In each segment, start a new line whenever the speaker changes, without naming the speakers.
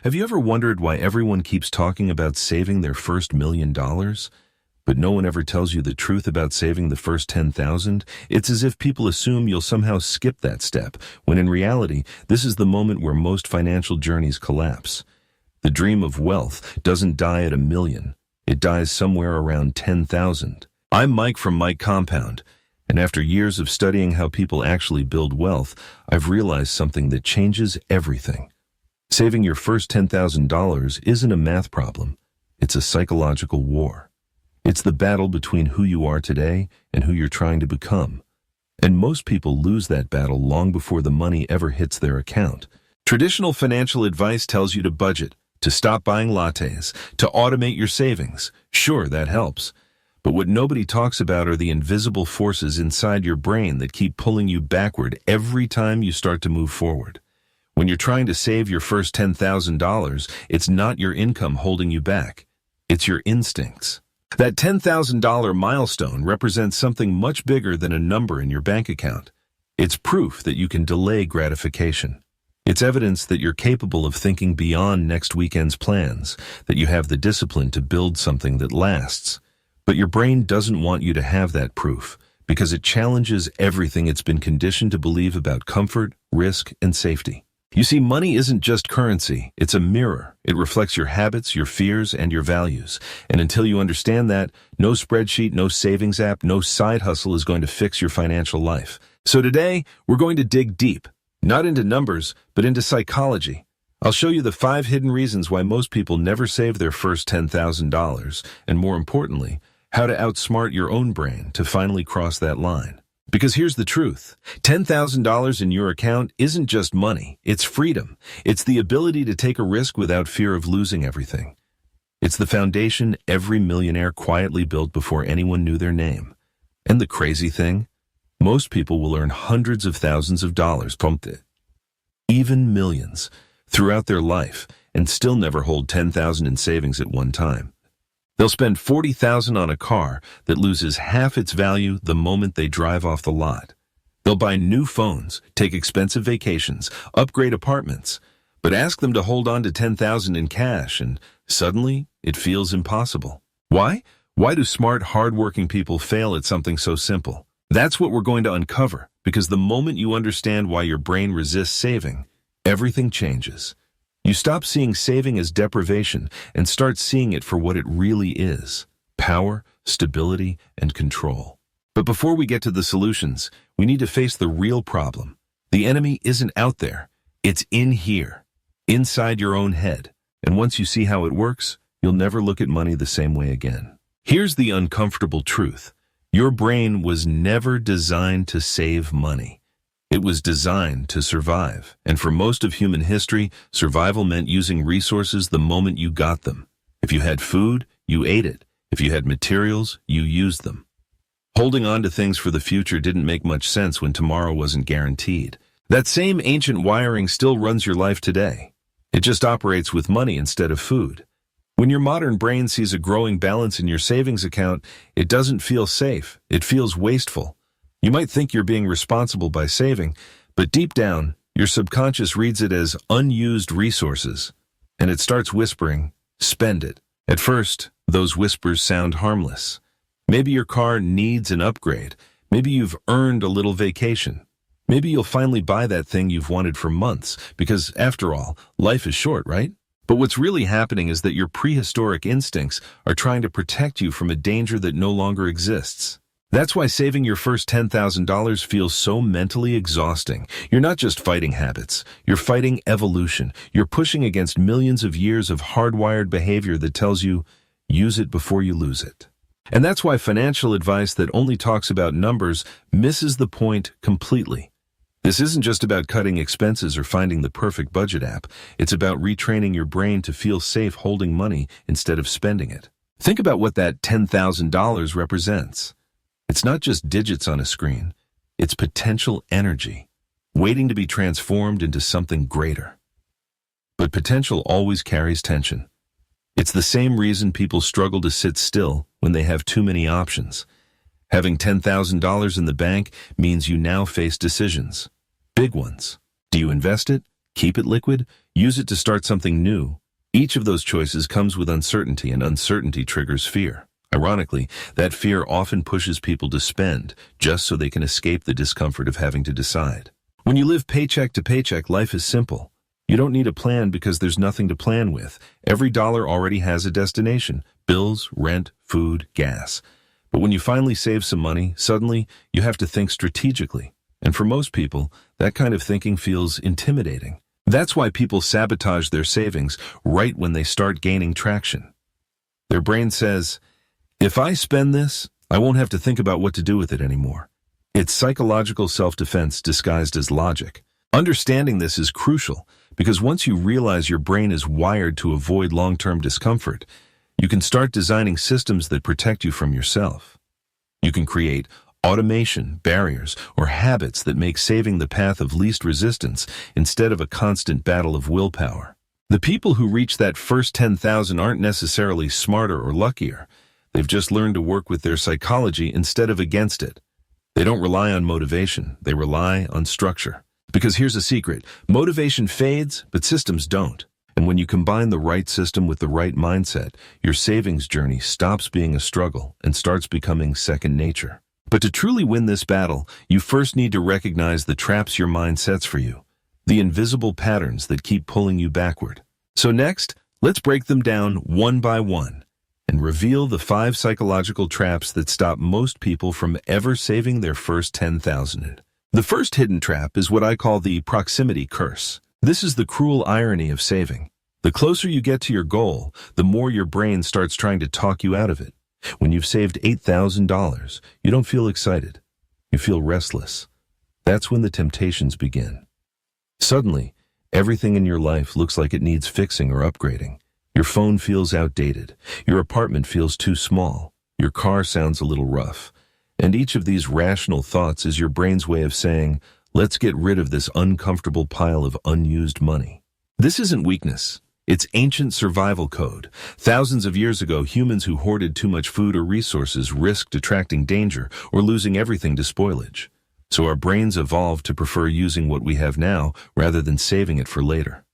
Have you ever wondered why everyone keeps talking about saving their first $1 million, but no one ever tells you the truth about saving the first 10,000? It's as if people assume you'll somehow skip that step, when in reality, this is the moment where most financial journeys collapse. The dream of wealth doesn't die at 1 million. It dies somewhere around 10,000. I'm Mike from Mike Compound, and after years of studying how people actually build wealth, I've realized something that changes everything. Saving your first $10,000 isn't a math problem. It's a psychological war. It's the battle between who you are today and who you're trying to become. And most people lose that battle long before the money ever hits their account. Traditional financial advice tells you to budget, to stop buying lattes, to automate your savings. Sure, that helps. But what nobody talks about are the invisible forces inside your brain that keep pulling you backward every time you start to move forward. When you're trying to save your first $10,000, it's not your income holding you back. It's your instincts. That $10,000 milestone represents something much bigger than a number in your bank account. It's proof that you can delay gratification. It's evidence that you're capable of thinking beyond next weekend's plans, that you have the discipline to build something that lasts. But your brain doesn't want you to have that proof, because it challenges everything it's been conditioned to believe about comfort, risk, and safety. You see, money isn't just currency, it's a mirror. It reflects your habits, your fears, and your values. And until you understand that, no spreadsheet, no savings app, no side hustle is going to fix your financial life. So today, we're going to dig deep, not into numbers, but into psychology. I'll show you the 5 hidden reasons why most people never save their first $10,000, and more importantly, how to outsmart your own brain to finally cross that line. Because here's the truth. $10,000 in your account isn't just money, it's freedom. It's the ability to take a risk without fear of losing everything. It's the foundation every millionaire quietly built before anyone knew their name. And the crazy thing? Most people will earn hundreds of thousands of dollars, even millions, throughout their life, and still never hold $10,000 in savings at one time. They'll spend $40,000 on a car that loses half its value the moment they drive off the lot. They'll buy new phones, take expensive vacations, upgrade apartments, but ask them to hold on to $10,000 in cash, and suddenly it feels impossible. Why? Why do smart, hardworking people fail at something so simple? That's what we're going to uncover, because the moment you understand why your brain resists saving, everything changes. You stop seeing saving as deprivation and start seeing it for what it really is: power, stability, and control. But before we get to the solutions, we need to face the real problem. The enemy isn't out there. It's in here, inside your own head. And once you see how it works, you'll never look at money the same way again. Here's the uncomfortable truth. Your brain was never designed to save money. It was designed to survive, and for most of human history, survival meant using resources the moment you got them. If you had food, you ate it. If you had materials, you used them. Holding on to things for the future didn't make much sense when tomorrow wasn't guaranteed. That same ancient wiring still runs your life today. It just operates with money instead of food. When your modern brain sees a growing balance in your savings account, it doesn't feel safe. It feels wasteful. You might think you're being responsible by saving, but deep down, your subconscious reads it as unused resources, and it starts whispering, "Spend it." At first, those whispers sound harmless. Maybe your car needs an upgrade. Maybe you've earned a little vacation. Maybe you'll finally buy that thing you've wanted for months, because after all, life is short, right? But what's really happening is that your prehistoric instincts are trying to protect you from a danger that no longer exists. That's why saving your first $10,000 feels so mentally exhausting. You're not just fighting habits. You're fighting evolution. You're pushing against millions of years of hardwired behavior that tells you, use it before you lose it. And that's why financial advice that only talks about numbers misses the point completely. This isn't just about cutting expenses or finding the perfect budget app. It's about retraining your brain to feel safe holding money instead of spending it. Think about what that $10,000 represents. It's not just digits on a screen. It's potential energy, waiting to be transformed into something greater. But potential always carries tension. It's the same reason people struggle to sit still when they have too many options. Having $10,000 in the bank means you now face decisions. Big ones. Do you invest it? Keep it liquid? Use it to start something new? Each of those choices comes with uncertainty, and uncertainty triggers fear. Ironically, that fear often pushes people to spend, just so they can escape the discomfort of having to decide. When you live paycheck to paycheck, life is simple. You don't need a plan because there's nothing to plan with. Every dollar already has a destination: bills, rent, food, gas. But when you finally save some money, suddenly you have to think strategically. And for most people, that kind of thinking feels intimidating. That's why people sabotage their savings right when they start gaining traction. Their brain says, if I spend this, I won't have to think about what to do with it anymore. It's psychological self-defense disguised as logic. Understanding this is crucial because once you realize your brain is wired to avoid long-term discomfort, you can start designing systems that protect you from yourself. You can create automation, barriers, or habits that make saving the path of least resistance instead of a constant battle of willpower. The people who reach that first 10,000 aren't necessarily smarter or luckier. They've just learned to work with their psychology instead of against it. They don't rely on motivation, they rely on structure. Because here's a secret: motivation fades, but systems don't. And when you combine the right system with the right mindset, your savings journey stops being a struggle and starts becoming second nature. But to truly win this battle, you first need to recognize the traps your mind sets for you, the invisible patterns that keep pulling you backward. So next, let's break them down one by one and reveal the 5 psychological traps that stop most people from ever saving their first 10,000. The first hidden trap is what I call the proximity curse. This is the cruel irony of saving. The closer you get to your goal, the more your brain starts trying to talk you out of it. When you've saved $8,000, you don't feel excited. You feel restless. That's when the temptations begin. Suddenly, everything in your life looks like it needs fixing or upgrading. Your phone feels outdated. Your apartment feels too small. Your car sounds a little rough. And each of these rational thoughts is your brain's way of saying, let's get rid of this uncomfortable pile of unused money. This isn't weakness. It's ancient survival code. Thousands of years ago, humans who hoarded too much food or resources risked attracting danger or losing everything to spoilage. So our brains evolved to prefer using what we have now rather than saving it for later.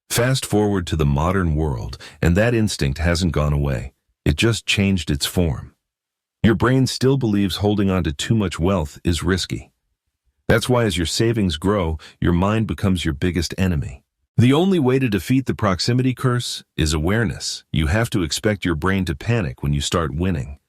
Fast forward to the modern world, and that instinct hasn't gone away. It just changed its form. Your brain still believes holding on to too much wealth is risky. That's why as your savings grow, your mind becomes your biggest enemy. The only way to defeat the proximity curse is awareness. You have to expect your brain to panic when you start winning.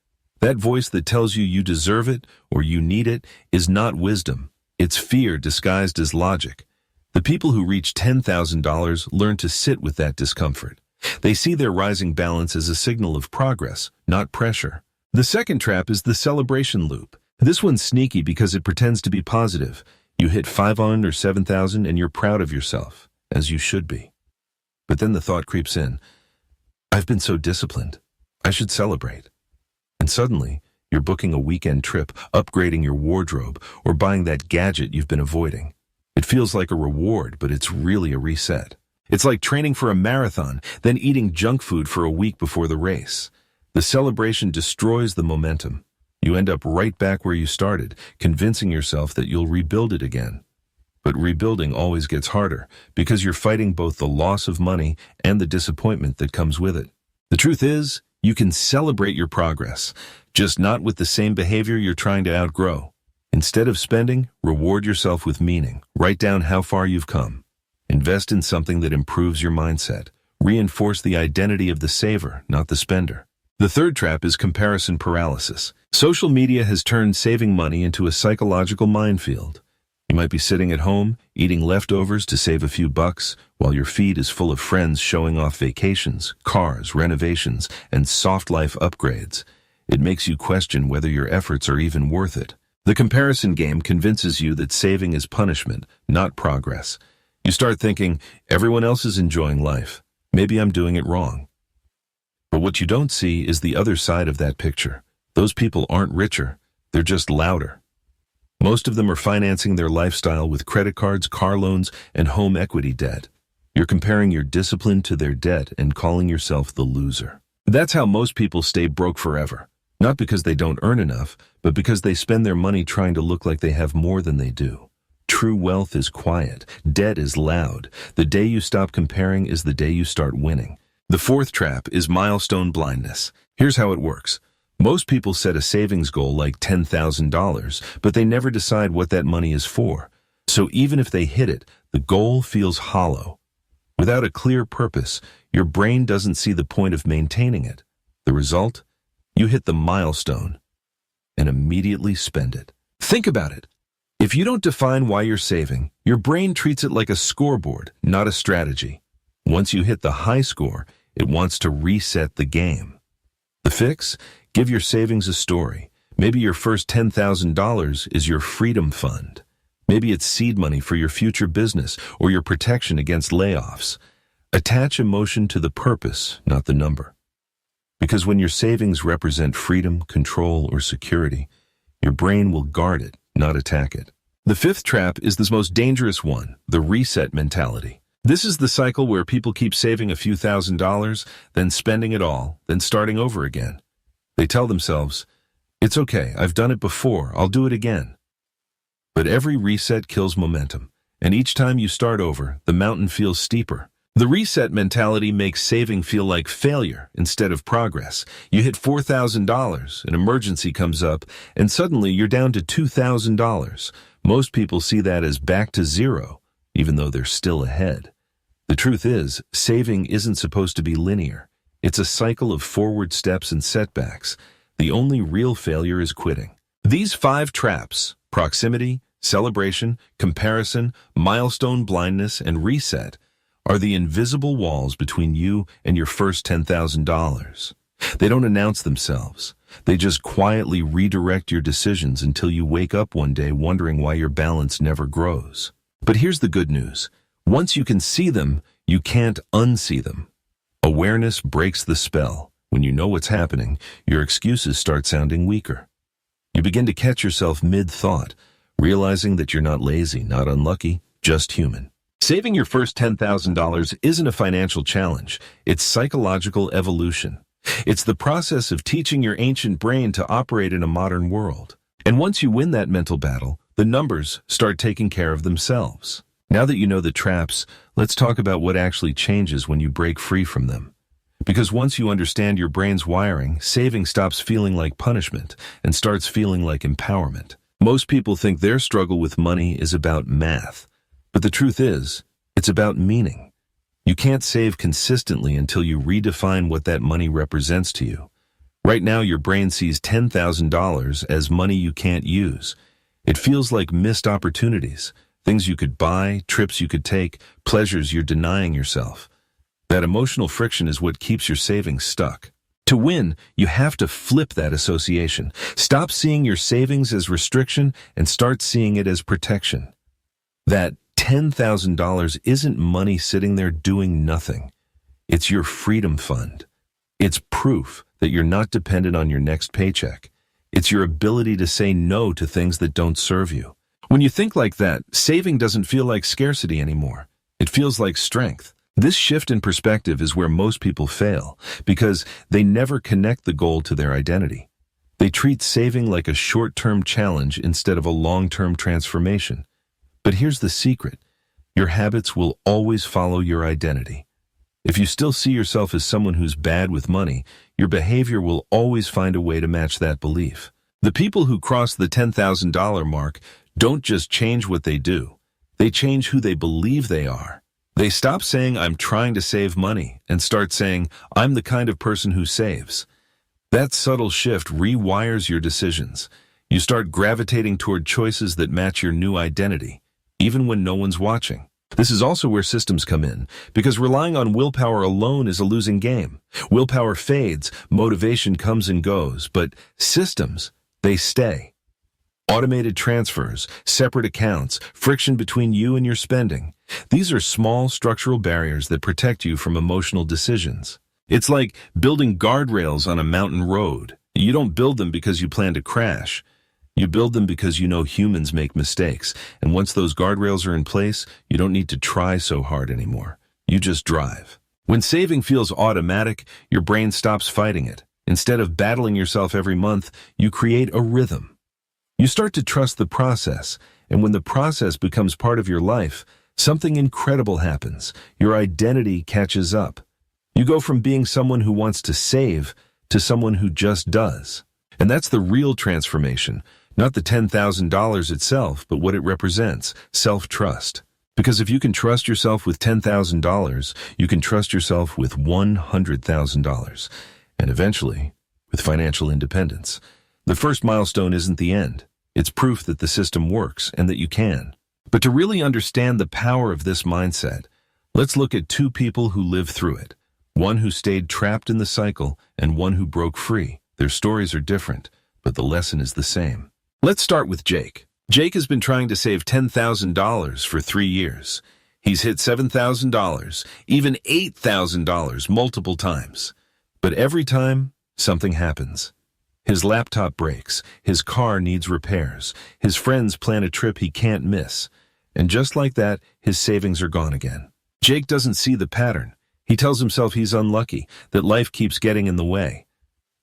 That voice that tells you you deserve it or you need it is not wisdom. It's fear disguised as logic. The people who reach $10,000 learn to sit with that discomfort. They see their rising balance as a signal of progress, not pressure. The second trap is the celebration loop. This one's sneaky because it pretends to be positive. You hit 5,000 or 7,000 and you're proud of yourself, as you should be. But then the thought creeps in, I've been so disciplined. I should celebrate. And suddenly, you're booking a weekend trip, upgrading your wardrobe, or buying that gadget you've been avoiding. It feels like a reward, but it's really a reset. It's like training for a marathon, then eating junk food for a week before the race. The celebration destroys the momentum. You end up right back where you started, convincing yourself that you'll rebuild it again. But rebuilding always gets harder because you're fighting both the loss of money and the disappointment that comes with it. The truth is, you can celebrate your progress, just not with the same behavior you're trying to outgrow. Instead of spending, reward yourself with meaning. Write down how far you've come. Invest in something that improves your mindset. Reinforce the identity of the saver, not the spender. The third trap is comparison paralysis. Social media has turned saving money into a psychological minefield. You might be sitting at home, eating leftovers to save a few bucks, while your feed is full of friends showing off vacations, cars, renovations, and soft life upgrades. It makes you question whether your efforts are even worth it. The comparison game convinces you that saving is punishment, not progress. You start thinking, everyone else is enjoying life. Maybe I'm doing it wrong. But what you don't see is the other side of that picture. Those people aren't richer, they're just louder. Most of them are financing their lifestyle with credit cards, car loans, and home equity debt. You're comparing your discipline to their debt and calling yourself the loser. That's how most people stay broke forever. Not because they don't earn enough, but because they spend their money trying to look like they have more than they do. True wealth is quiet. Debt is loud. The day you stop comparing is the day you start winning. The fourth trap is milestone blindness. Here's how it works. Most people set a savings goal like $10,000, but they never decide what that money is for. So even if they hit it, the goal feels hollow. Without a clear purpose, your brain doesn't see the point of maintaining it. The result? You hit the milestone and immediately spend it. Think about it. If you don't define why you're saving, your brain treats it like a scoreboard, not a strategy. Once you hit the high score, it wants to reset the game. The fix? Give your savings a story. Maybe your first $10,000 is your freedom fund. Maybe it's seed money for your future business or your protection against layoffs. Attach emotion to the purpose, not the number. Because when your savings represent freedom, control, or security, your brain will guard it, not attack it. The fifth trap is the most dangerous one, the reset mentality. This is the cycle where people keep saving a few $1,000s, then spending it all, then starting over again. They tell themselves, "It's okay, I've done it before, I'll do it again." But every reset kills momentum, and each time you start over, the mountain feels steeper. The reset mentality makes saving feel like failure instead of progress. You hit $4,000, an emergency comes up, and suddenly you're down to $2,000. Most people see that as back to zero, even though they're still ahead. The truth is, saving isn't supposed to be linear. It's a cycle of forward steps and setbacks. The only real failure is quitting. These 5 traps, proximity, celebration, comparison, milestone blindness, and reset, are the invisible walls between you and your first $10,000. They don't announce themselves. They just quietly redirect your decisions until you wake up one day wondering why your balance never grows. But here's the good news. Once you can see them, you can't unsee them. Awareness breaks the spell. When you know what's happening, your excuses start sounding weaker. You begin to catch yourself mid-thought, realizing that you're not lazy, not unlucky, just human. Saving your first $10,000 isn't a financial challenge. It's psychological evolution. It's the process of teaching your ancient brain to operate in a modern world. And once you win that mental battle, the numbers start taking care of themselves. Now that you know the traps, let's talk about what actually changes when you break free from them. Because once you understand your brain's wiring, saving stops feeling like punishment and starts feeling like empowerment. Most people think their struggle with money is about math. But the truth is, it's about meaning. You can't save consistently until you redefine what that money represents to you. Right now, your brain sees $10,000 as money you can't use. It feels like missed opportunities, things you could buy, trips you could take, pleasures you're denying yourself. That emotional friction is what keeps your savings stuck. To win, you have to flip that association. Stop seeing your savings as restriction and start seeing it as protection. That $10,000 isn't money sitting there doing nothing. It's your freedom fund. It's proof that you're not dependent on your next paycheck. It's your ability to say no to things that don't serve you. When you think like that, saving doesn't feel like scarcity anymore. It feels like strength. This shift in perspective is where most people fail, because they never connect the goal to their identity. They treat saving like a short-term challenge instead of a long-term transformation. But here's the secret. Your habits will always follow your identity. If you still see yourself as someone who's bad with money, your behavior will always find a way to match that belief. The people who cross the $10,000 mark don't just change what they do. They change who they believe they are. They stop saying, "I'm trying to save money," and start saying, "I'm the kind of person who saves." That subtle shift rewires your decisions. You start gravitating toward choices that match your new identity, even when no one's watching. This is also where systems come in, because relying on willpower alone is a losing game. Willpower fades, motivation comes and goes, but systems, they stay. Automated transfers, separate accounts, friction between you and your spending. These are small structural barriers that protect you from emotional decisions. It's like building guardrails on a mountain road. You don't build them because you plan to crash. You build them because you know humans make mistakes, and once those guardrails are in place, you don't need to try so hard anymore. You just drive. When saving feels automatic, your brain stops fighting it. Instead of battling yourself every month, you create a rhythm. You start to trust the process, And when the process becomes part of your life, something incredible happens. Your identity catches up. You go from being someone who wants to save to someone who just does. And that's the real transformation, not the $10,000 itself, but what it represents, self-trust. Because if you can trust yourself with $10,000, you can trust yourself with $100,000, and eventually, with financial independence. The first milestone isn't the end. It's proof that the system works and that you can. But to really understand the power of this mindset, let's look at two people who lived through it. One who stayed trapped in the cycle and one who broke free. Their stories are different, but the lesson is the same. Let's start with Jake. Jake has been trying to save $10,000 for 3 years. He's hit $7,000, even $8,000 multiple times. But every time, something happens. His laptop breaks, his car needs repairs, his friends plan a trip he can't miss. And just like that, his savings are gone again. Jake doesn't see the pattern. He tells himself he's unlucky, that life keeps getting in the way.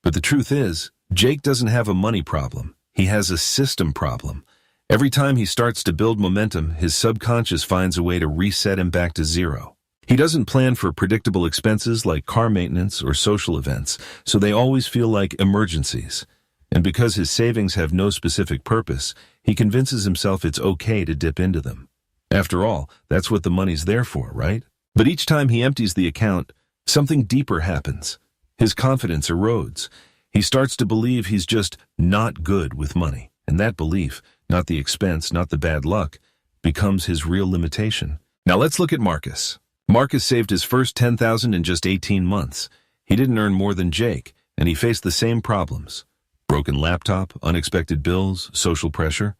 But the truth is, Jake doesn't have a money problem. He has a system problem. Every time he starts to build momentum, his subconscious finds a way to reset him back to zero. He doesn't plan for predictable expenses like car maintenance or social events, so they always feel like emergencies. And because his savings have no specific purpose, he convinces himself it's okay to dip into them. After all, that's what the money's there for, right? But each time he empties the account, something deeper happens. His confidence erodes. He starts to believe he's just not good with money. And that belief, not the expense, not the bad luck, becomes his real limitation. Now let's look at Marcus. Marcus saved his first $10,000 in just 18 months. He didn't earn more than Jake, and he faced the same problems. Broken laptop, unexpected bills, social pressure.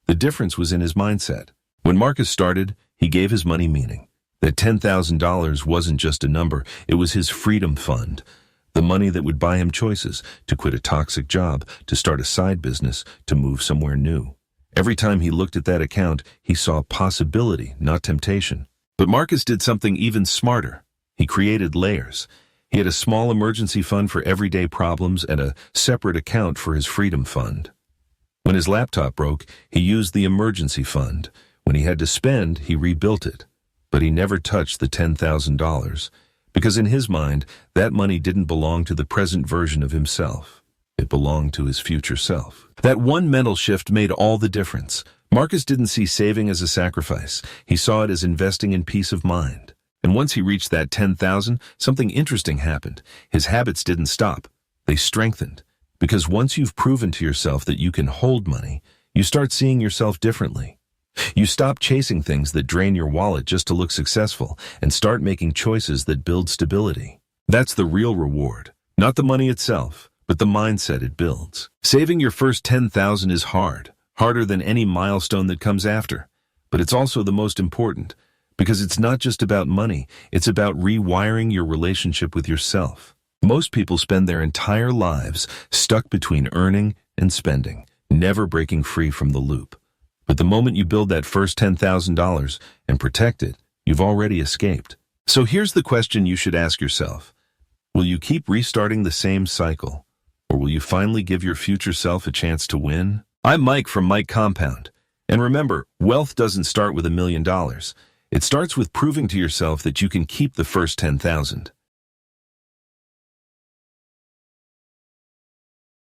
The difference was in his mindset. When Marcus started, he gave his money meaning. That $10,000 wasn't just a number, it was his freedom fund. The money that would buy him choices, to quit a toxic job, to start a side business, to move somewhere new. Every time he looked at that account, he saw possibility, not temptation. But Marcus did something even smarter. He created layers. He had a small emergency fund for everyday problems and a separate account for his freedom fund. When his laptop broke, he used the emergency fund. When he had to spend, he rebuilt it. But he never touched the $10,000. Because in his mind, that money didn't belong to the present version of himself. It belonged to his future self. That one mental shift made all the difference. Marcus didn't see saving as a sacrifice. He saw it as investing in peace of mind. And once he reached that $10,000, something interesting happened. His habits didn't stop. They strengthened. Because once you've proven to yourself that you can hold money, you start seeing yourself differently. You stop chasing things that drain your wallet just to look successful and start making choices that build stability. That's the real reward. Not the money itself, but the mindset it builds. Saving your first $10,000 is hard, harder than any milestone that comes after. But it's also the most important, because it's not just about money, it's about rewiring your relationship with yourself. Most people spend their entire lives stuck between earning and spending, never breaking free from the loop. But the moment you build that first $10,000 and protect it, you've already escaped. So here's the question you should ask yourself. Will you keep restarting the same cycle? Or will you finally give your future self a chance to win? I'm Mike from Mike Compound. And remember, wealth doesn't start with $1 million. It starts with proving to yourself that you can keep the first $10,000.